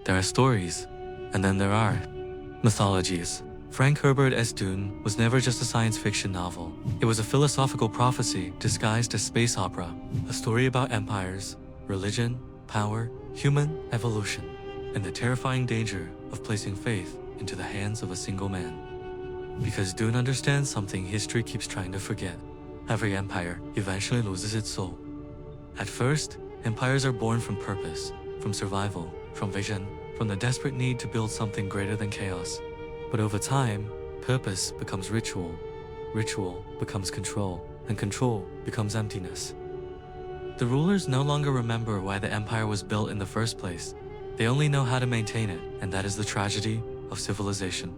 There are stories, and then there are mythologies. Frank Herbert as Dune was never just a science fiction novel. It was a philosophical prophecy disguised as space opera, a story about empires, religion, power, human evolution, and the terrifying danger of placing faith into the hands of a single man. Because Dune understands something history keeps trying to forget. Every empire eventually loses its soul. At first, empires are born from purpose, from survival, from vision, from the desperate need to build something greater than chaos. But over time, purpose becomes ritual, ritual becomes control, and control becomes emptiness. The rulers no longer remember why the empire was built in the first place. They only know how to maintain it, and that is the tragedy of civilization.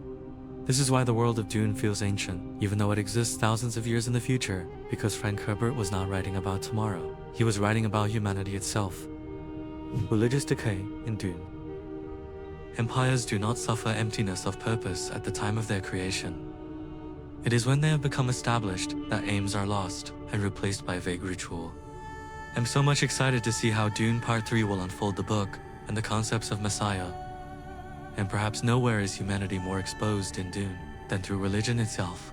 This is why the world of Dune feels ancient, even though it exists thousands of years in the future, because Frank Herbert was not writing about tomorrow. He was writing about humanity itself. Religious decay in Dune. Empires do not suffer emptiness of purpose at the time of their creation. It is when they have become established that aims are lost and replaced by vague ritual. I'm so much excited to see how Dune Part 3 will unfold the book and the concepts of Messiah. And perhaps nowhere is humanity more exposed in Dune than through religion itself.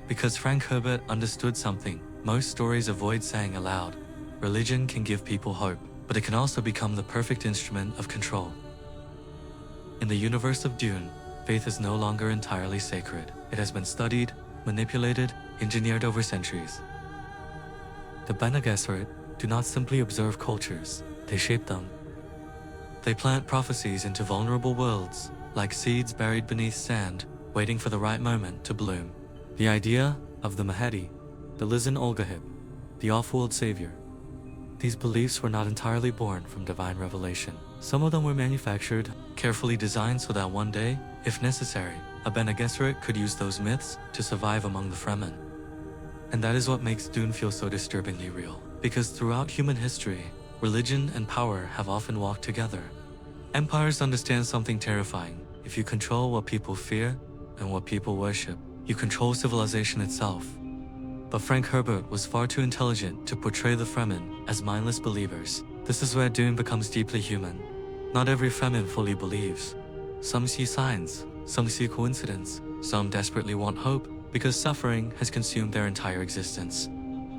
Because Frank Herbert understood something most stories avoid saying aloud. Religion can give people hope, but it can also become the perfect instrument of control. In the universe of Dune, faith is no longer entirely sacred. It has been studied, manipulated, engineered over centuries. The Bene Gesserit do not simply observe cultures, they shape them. They plant prophecies into vulnerable worlds, like seeds buried beneath sand, waiting for the right moment to bloom. The idea of the Mahdi, the Lisan Olgahib, the off-world savior. These beliefs were not entirely born from divine revelation. Some of them were manufactured, carefully designed so that one day, if necessary, a Bene Gesserit could use those myths to survive among the Fremen. And that is what makes Dune feel so disturbingly real. Because throughout human history, religion and power have often walked together. Empires understand something terrifying. If you control what people fear and what people worship, you control civilization itself. But Frank Herbert was far too intelligent to portray the Fremen as mindless believers. This is where Dune becomes deeply human. Not every Fremen fully believes. Some see signs, some see coincidence, some desperately want hope because suffering has consumed their entire existence.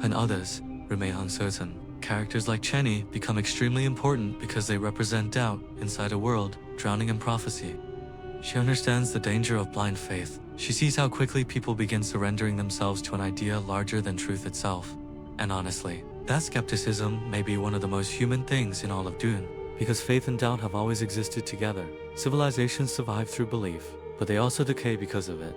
And others remain uncertain. Characters like Cheney become extremely important because they represent doubt inside a world drowning in prophecy. She understands the danger of blind faith. She sees how quickly people begin surrendering themselves to an idea larger than truth itself. And honestly, that skepticism may be one of the most human things in all of Dune. Because faith and doubt have always existed together. Civilizations survive through belief, but they also decay because of it.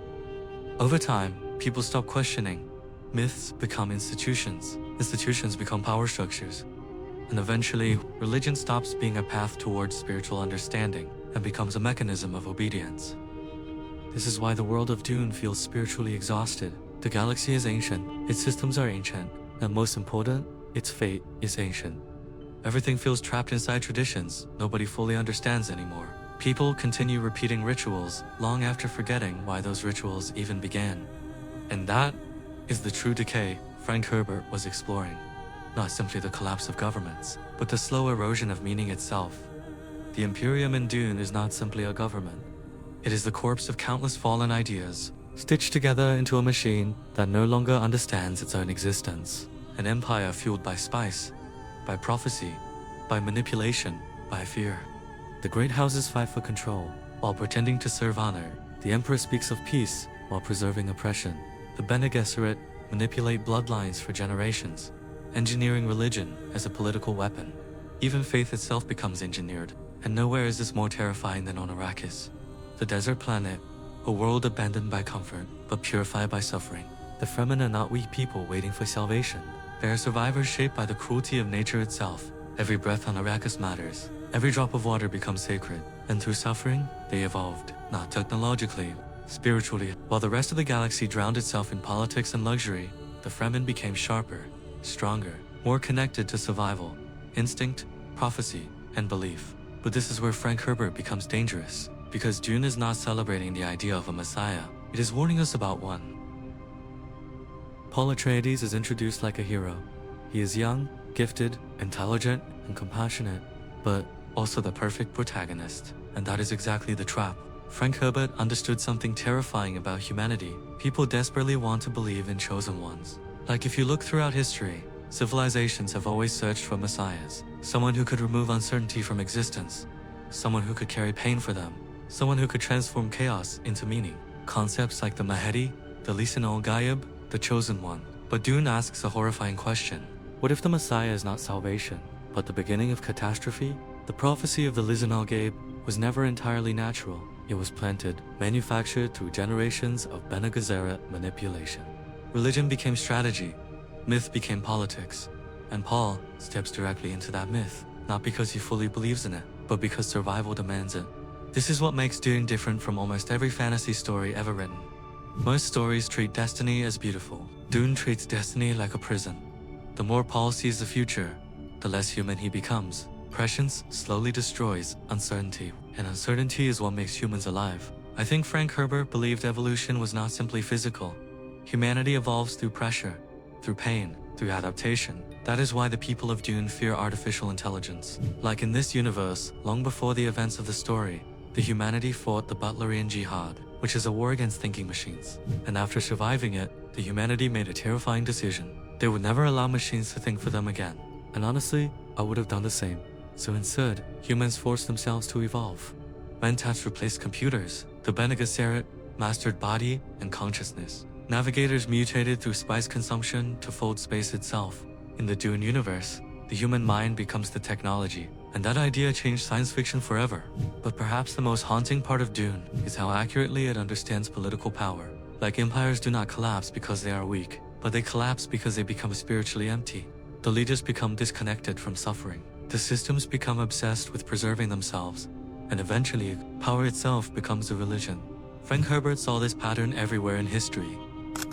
Over time, people stop questioning. Myths become institutions. Institutions become power structures. And eventually, religion stops being a path towards spiritual understanding and becomes a mechanism of obedience. This is why the world of Dune feels spiritually exhausted. The galaxy is ancient, its systems are ancient, and most important, its fate is ancient. Everything feels trapped inside traditions nobody fully understands anymore. People continue repeating rituals long after forgetting why those rituals even began. And that is the true decay Frank Herbert was exploring. Not simply the collapse of governments, but the slow erosion of meaning itself. The Imperium in Dune is not simply a government. It is the corpse of countless fallen ideas, stitched together into a machine that no longer understands its own existence. An empire fueled by spice, by prophecy, by manipulation, by fear. The great houses fight for control, while pretending to serve honor. The emperor speaks of peace, while preserving oppression. The Bene Gesserit manipulate bloodlines for generations, engineering religion as a political weapon. Even faith itself becomes engineered, and nowhere is this more terrifying than on Arrakis. The desert planet, a world abandoned by comfort, but purified by suffering. The Fremen are not weak people waiting for salvation. They are survivors shaped by the cruelty of nature itself. Every breath on Arrakis matters. Every drop of water becomes sacred. And through suffering, they evolved. Not technologically, spiritually. While the rest of the galaxy drowned itself in politics and luxury, the Fremen became sharper, stronger, more connected to survival, instinct, prophecy, and belief. But this is where Frank Herbert becomes dangerous. Because Dune is not celebrating the idea of a messiah. It is warning us about one. Paul Atreides is introduced like a hero. He is young, gifted, intelligent, and compassionate, but also the perfect protagonist. And that is exactly the trap. Frank Herbert understood something terrifying about humanity. People desperately want to believe in chosen ones. Like if you look throughout history, civilizations have always searched for messiahs. Someone who could remove uncertainty from existence. Someone who could carry pain for them. Someone who could transform chaos into meaning. Concepts like the Mahdi, the Lisan al-Gaib, the Chosen One. But Dune asks a horrifying question. What if the Messiah is not salvation, but the beginning of catastrophe? The prophecy of the Lisan al-Gaib was never entirely natural. It was planted, manufactured through generations of Bene Gesserit manipulation. Religion became strategy, myth became politics, and Paul steps directly into that myth, not because he fully believes in it, but because survival demands it. This is what makes Dune different from almost every fantasy story ever written. Most stories treat destiny as beautiful. Dune treats destiny like a prison. The more Paul sees the future, the less human he becomes. Prescience slowly destroys uncertainty, and uncertainty is what makes humans alive. I think Frank Herbert believed evolution was not simply physical. Humanity evolves through pressure, through pain, through adaptation. That is why the people of Dune fear artificial intelligence. Like in this universe, long before the events of the story, the humanity fought the Butlerian Jihad, which is a war against thinking machines. And after surviving it, the humanity made a terrifying decision. They would never allow machines to think for them again. And honestly, I would have done the same. So instead, humans forced themselves to evolve. Mentats replaced computers. The Bene Gesserit mastered body and consciousness. Navigators mutated through spice consumption to fold space itself. In the Dune universe, the human mind becomes the technology, and that idea changed science fiction forever. But perhaps the most haunting part of Dune is how accurately it understands political power. Like empires do not collapse because they are weak, but they collapse because they become spiritually empty. The leaders become disconnected from suffering. The systems become obsessed with preserving themselves, and eventually, power itself becomes a religion. Frank Herbert saw this pattern everywhere in history.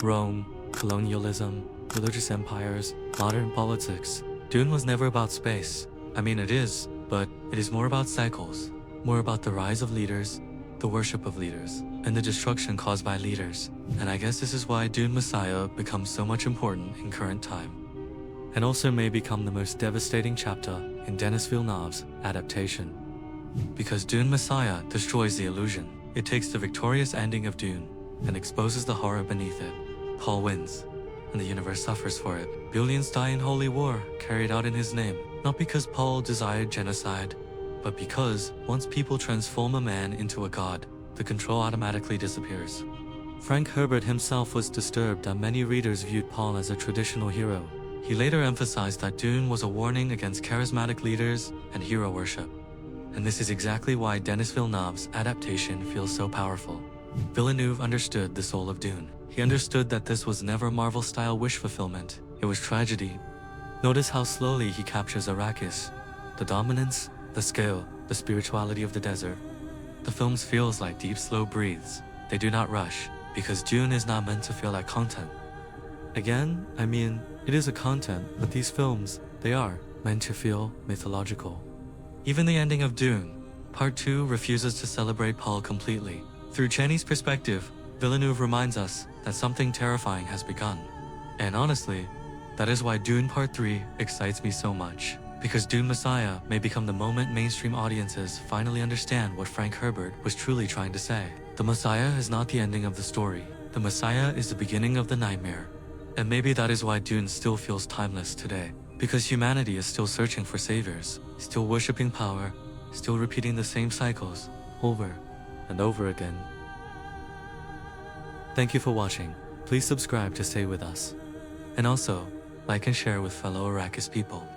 Rome, colonialism, religious empires, modern politics. Dune was never about space. I mean, it is, but it is more about cycles, more about the rise of leaders, the worship of leaders, and the destruction caused by leaders. And I guess this is why Dune Messiah becomes so much important in current time. And also may become the most devastating chapter in Denis Villeneuve's adaptation. Because Dune Messiah destroys the illusion. It takes the victorious ending of Dune and exposes the horror beneath it. Paul wins, and the universe suffers for it. Billions die in holy war carried out in his name, not because Paul desired genocide, but because once people transform a man into a god, the control automatically disappears. Frank Herbert himself was disturbed that many readers viewed Paul as a traditional hero. He later emphasized that Dune was a warning against charismatic leaders and hero worship. And this is exactly why Denis Villeneuve's adaptation feels so powerful. Villeneuve understood the soul of Dune. He understood that this was never Marvel-style wish fulfillment. It was tragedy. Notice how slowly he captures Arrakis. The dominance, the scale, the spirituality of the desert. The films feels like deep, slow breaths. They do not rush, because Dune is not meant to feel like content. Again, I mean, it is a content, but these films, they are meant to feel mythological. Even the ending of Dune, Part 2 refuses to celebrate Paul completely. Through Cheney's perspective, Villeneuve reminds us that something terrifying has begun. And honestly, that is why Dune Part 3 excites me so much. Because Dune Messiah may become the moment mainstream audiences finally understand what Frank Herbert was truly trying to say. The Messiah is not the ending of the story. The Messiah is the beginning of the nightmare. And maybe that is why Dune still feels timeless today. Because humanity is still searching for saviors, still worshipping power, still repeating the same cycles over and over again. Thank you for watching. Please subscribe to stay with us. And also, like and share with fellow Arrakis people.